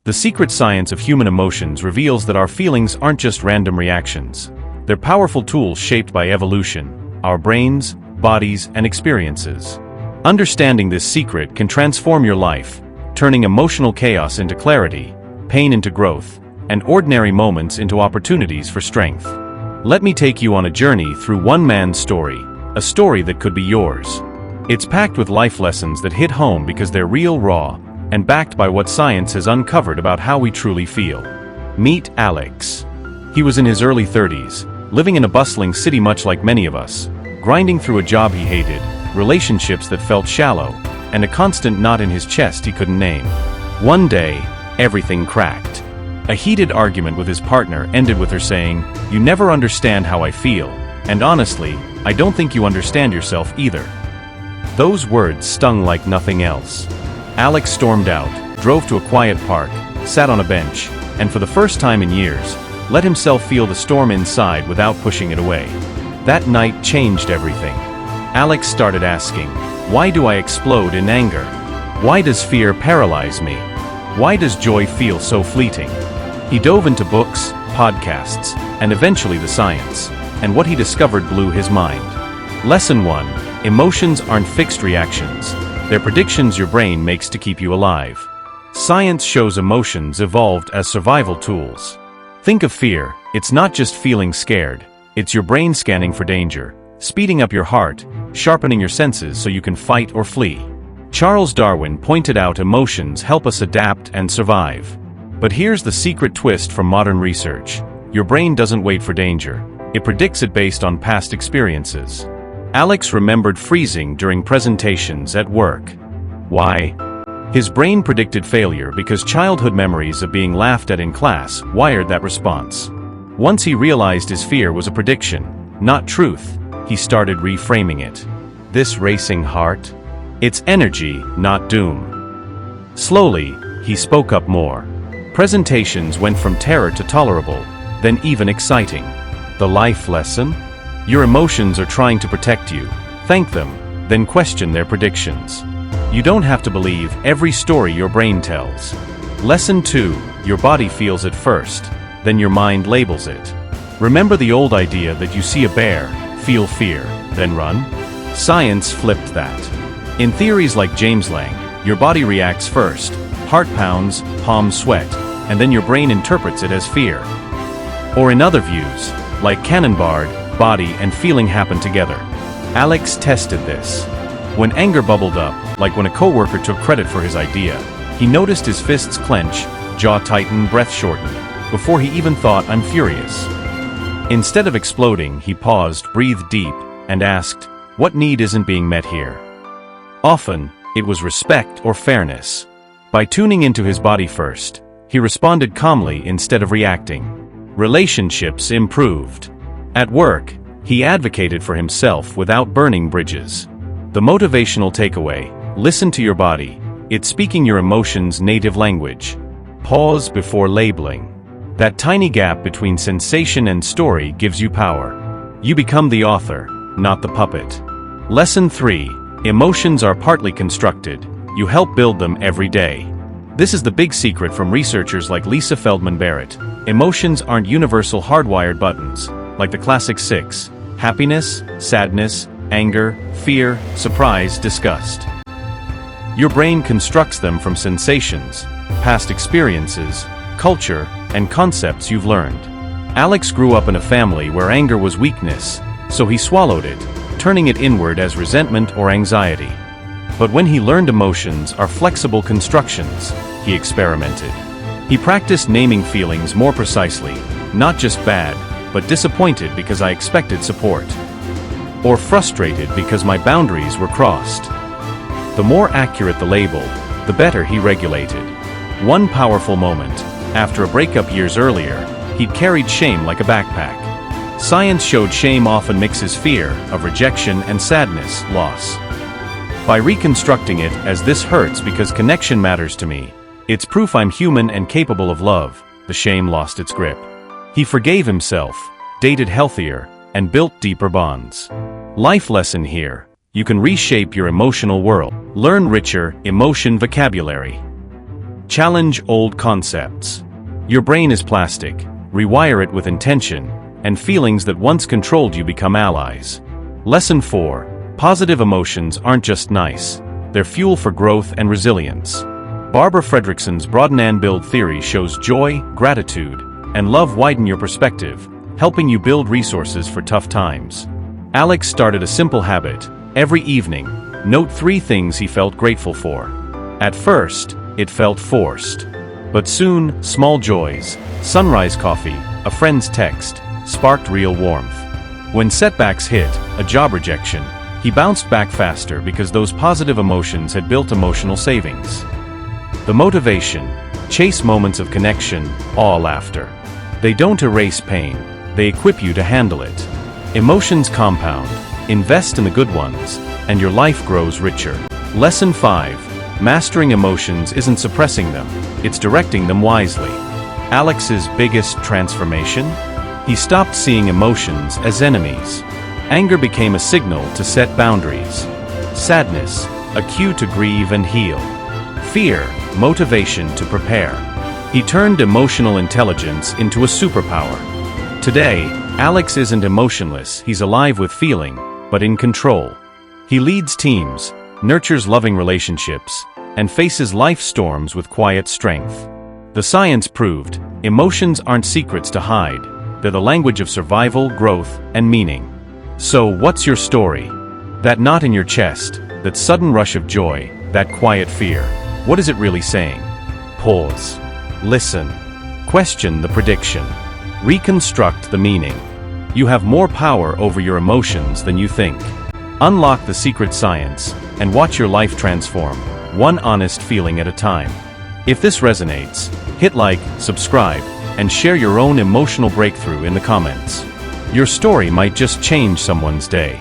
The secret science of human emotions reveals that our feelings aren't just random reactions. They're powerful tools shaped by evolution, our brains, bodies, and experiences. Understanding this secret can transform your life, turning emotional chaos into clarity, pain into growth, and ordinary moments into opportunities for strength. Let me take you on a journey through one man's story, a story that could be yours. It's packed with life lessons that hit home because they're real, raw, and backed by what science has uncovered about how we truly feel. Meet Alex. He was in his early 30s, living in a bustling city much like many of us, grinding through a job he hated, relationships that felt shallow, and a constant knot in his chest he couldn't name. One day, everything cracked. A heated argument with his partner ended with her saying, "You never understand how I feel, and honestly, I don't think you understand yourself either." Those words stung like nothing else. Alex stormed out, drove to a quiet park, sat on a bench, and for the first time in years, let himself feel the storm inside without pushing it away. That night changed everything. Alex started asking, "Why do I explode in anger? Why does fear paralyze me? Why does joy feel so fleeting?" He dove into books, podcasts, and eventually the science, and what he discovered blew his mind. Lesson 1. Emotions aren't fixed reactions. They're predictions your brain makes to keep you alive. Science shows emotions evolved as survival tools. Think of fear. It's not just feeling scared. It's your brain scanning for danger, speeding up your heart, sharpening your senses so you can fight or flee. Charles Darwin pointed out emotions help us adapt and survive. But here's the secret twist from modern research. Your brain doesn't wait for danger. It predicts it based on past experiences. Alex remembered freezing during presentations at work. Why? His brain predicted failure because childhood memories of being laughed at in class wired that response. Once he realized his fear was a prediction, not truth, he started reframing it. This racing heart? It's energy, not doom. Slowly, he spoke up more. Presentations went from terror to tolerable, then even exciting. The life lesson? Your emotions are trying to protect you. Thank them, then question their predictions. You don't have to believe every story your brain tells. Lesson 2. Your body feels it first, then your mind labels it. Remember the old idea that you see a bear, feel fear, then run? Science flipped that. In theories like James Lang, your body reacts first, heart pounds, palms sweat, and then your brain interprets it as fear. Or in other views, like Cannonbard, body and feeling happen together. Alex tested this. When anger bubbled up, like when a coworker took credit for his idea, he noticed his fists clench, jaw tighten, breath shorten, before he even thought, "I'm furious." Instead of exploding, he paused, breathed deep, and asked, "What need isn't being met here?" Often, it was respect or fairness. By tuning into his body first, he responded calmly instead of reacting. Relationships improved. At work, he advocated for himself without burning bridges. The motivational takeaway: listen to your body. It's speaking your emotions' native language. Pause before labeling. That tiny gap between sensation and story gives you power. You become the author, not the puppet. Lesson 3. Emotions are partly constructed. You help build them every day. This is the big secret from researchers like Lisa Feldman Barrett. Emotions aren't universal hardwired buttons, like the classic 6: happiness, sadness, anger, fear, surprise, disgust. Your brain constructs them from sensations, past experiences, culture, and concepts you've learned. Alex grew up in a family where anger was weakness, so he swallowed it, turning it inward as resentment or anxiety. But when he learned emotions are flexible constructions, he experimented. He practiced naming feelings more precisely, not just bad, but disappointed because I expected support. Or frustrated because my boundaries were crossed. The more accurate the label, the better he regulated. One powerful moment, after a breakup years earlier, he'd carried shame like a backpack. Science showed shame often mixes fear of rejection and sadness, loss. By reconstructing it as "this hurts because connection matters to me, it's proof I'm human and capable of love," the shame lost its grip. He forgave himself, dated healthier, and built deeper bonds. Life lesson here: you can reshape your emotional world. Learn richer emotion vocabulary. Challenge old concepts. Your brain is plastic. Rewire it with intention, and feelings that once controlled you become allies. Lesson 4. Positive emotions aren't just nice. They're fuel for growth and resilience. Barbara Fredrickson's broaden and build theory shows joy, gratitude, and love widen your perspective, helping you build resources for tough times. Alex started a simple habit. Every evening, note 3 things he felt grateful for. At first, it felt forced. But soon, small joys, sunrise coffee, a friend's text, sparked real warmth. When setbacks hit, a job rejection, he bounced back faster because those positive emotions had built emotional savings. The motivation: chase moments of connection, awe, laughter. They don't erase pain, they equip you to handle it. Emotions compound. Invest in the good ones, and your life grows richer. Lesson 5. Mastering emotions isn't suppressing them, it's directing them wisely. Alex's biggest transformation? He stopped seeing emotions as enemies. Anger became a signal to set boundaries. Sadness, a cue to grieve and heal. Fear, motivation to prepare. He turned emotional intelligence into a superpower. Today, Alex isn't emotionless, he's alive with feeling, but in control. He leads teams, nurtures loving relationships, and faces life storms with quiet strength. The science proved, emotions aren't secrets to hide, they're the language of survival, growth, and meaning. So, what's your story? That knot in your chest, that sudden rush of joy, that quiet fear, what is it really saying? Pause. Listen. Question the prediction. Reconstruct the meaning. You have more power over your emotions than you think. Unlock the secret science, and watch your life transform, one honest feeling at a time. If this resonates, hit like, subscribe, and share your own emotional breakthrough in the comments. Your story might just change someone's day.